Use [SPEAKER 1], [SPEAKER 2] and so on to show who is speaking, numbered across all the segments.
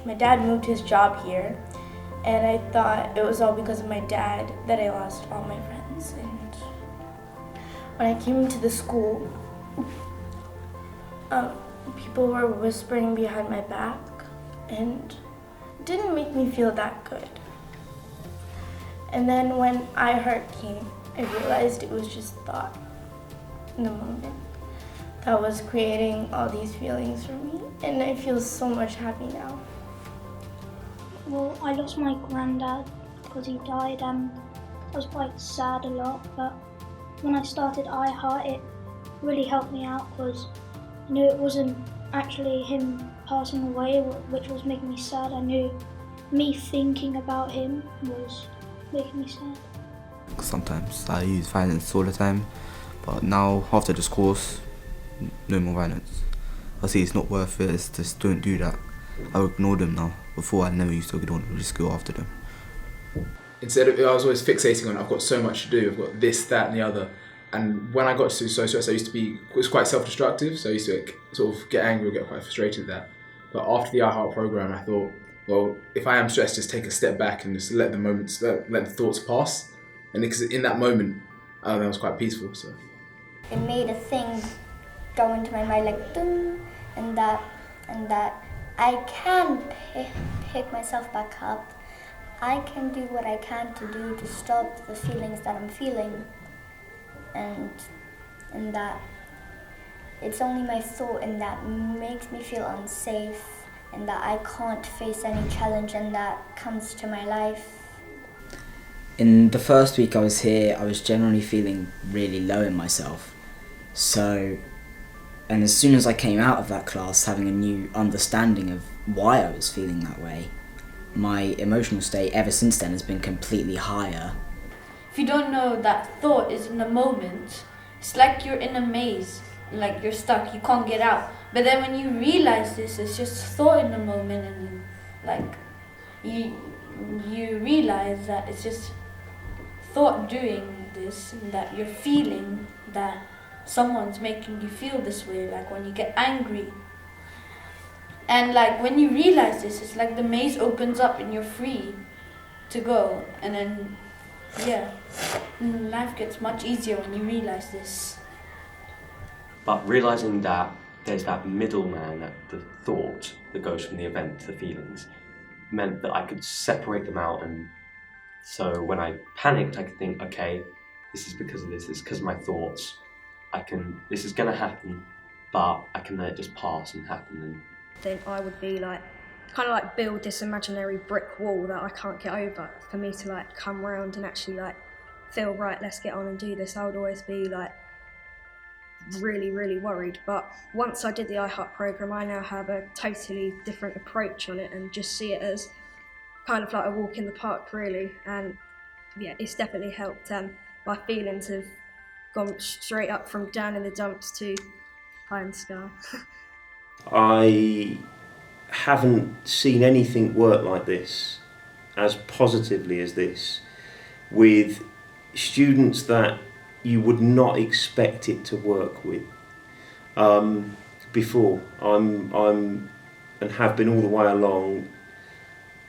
[SPEAKER 1] my dad moved his job here, and I thought it was all because of my dad that I lost all my friends. And when I came into the school, people were whispering behind my back, and it didn't make me feel that good. And then when iheart came, I realized it was just thought in the moment that was creating all these feelings for me, and I feel so much happy now.
[SPEAKER 2] Well, I lost my granddad because he died, and I was quite sad a lot, but when I started iheart, it really helped me out because I knew it wasn't actually him passing away which was making me sad. I knew me thinking about him was making me sad.
[SPEAKER 3] Sometimes I use violence all the time, but now after this course, no more violence. I see it's not worth it, it's just don't do that. I ignore them now. Before I never used to ignore them, just go after them.
[SPEAKER 4] Instead of, I was always fixating on I've got so much to do, I've got this, that and the other. And when I got to social stress, it was quite self-destructive, so I used to sort of get angry or get quite frustrated at that. But after the iheart program, I thought, well, if I am stressed, just take a step back and just let the thoughts pass. And because in that moment, that was quite peaceful. So
[SPEAKER 5] it made a thing go into my mind like dun, and that I can pick myself back up. I can do what I can to do to stop the feelings that I'm feeling, and that it's only my thought, and that makes me feel unsafe, and that I can't face any challenge, and that comes to my life.
[SPEAKER 6] In the first week I was here, I was generally feeling really low in myself. And as soon as I came out of that class, having a new understanding of why I was feeling that way, my emotional state ever since then has been completely higher.
[SPEAKER 7] If you don't know that thought is in the moment, it's like you're in a maze, like you're stuck, you can't get out. But then when you realize this, it's just thought in the moment, and like you realize that it's just thought doing this, and that you're feeling that someone's making you feel this way, like when you get angry. And like when you realize this, it's like the maze opens up and you're free to go. And then, and life gets much easier when you realize this.
[SPEAKER 8] But realizing that there's that middleman, the thought that goes from the event to the feelings, meant that I could separate them out. And so when I panicked, I could think, okay, this is because of this, it's because of my thoughts. This is going to happen, but I can let it just pass and happen. And
[SPEAKER 9] then I would be like, kind of like build this imaginary brick wall that I can't get over for me to like come round and actually like feel right, let's get on and do this. I would always be like really, really worried. But once I did the iheart program, I now have a totally different approach on it and just see it as kind of like a walk in the park, really. And yeah, it's definitely helped. My feelings have gone straight up from down in the dumps to high in the sky.
[SPEAKER 10] I haven't seen anything work like this, as positively as this, with students that you would not expect it to work with. Before, I'm and have been all the way along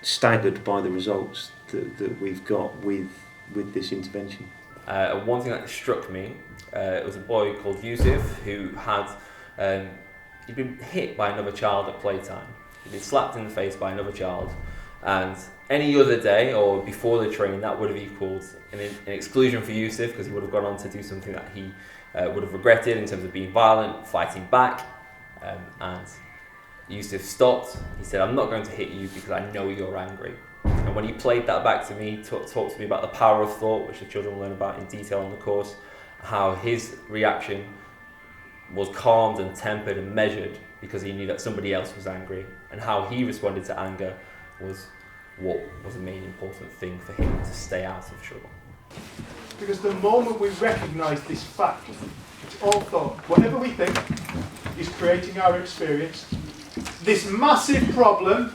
[SPEAKER 10] staggered by the results that we've got with this intervention.
[SPEAKER 11] One thing that struck me, it was a boy called Yusuf who had he'd been hit by another child at playtime. He'd been slapped in the face by another child, and any other day or before the training that would have equalled an exclusion for Yusuf, because he would have gone on to do something that he would have regretted in terms of being violent, fighting back, and Yusuf stopped. He said, "I'm not going to hit you because I know you're angry." And when he played that back to me, talked to me about the power of thought, which the children learn about in detail on the course, how his reaction was calmed and tempered and measured because he knew that somebody else was angry, and how he responded to anger was what was the main important thing for him to stay out of trouble.
[SPEAKER 12] Because the moment we recognise this fact, it's all thought. Whatever we think is creating our experience. This massive problem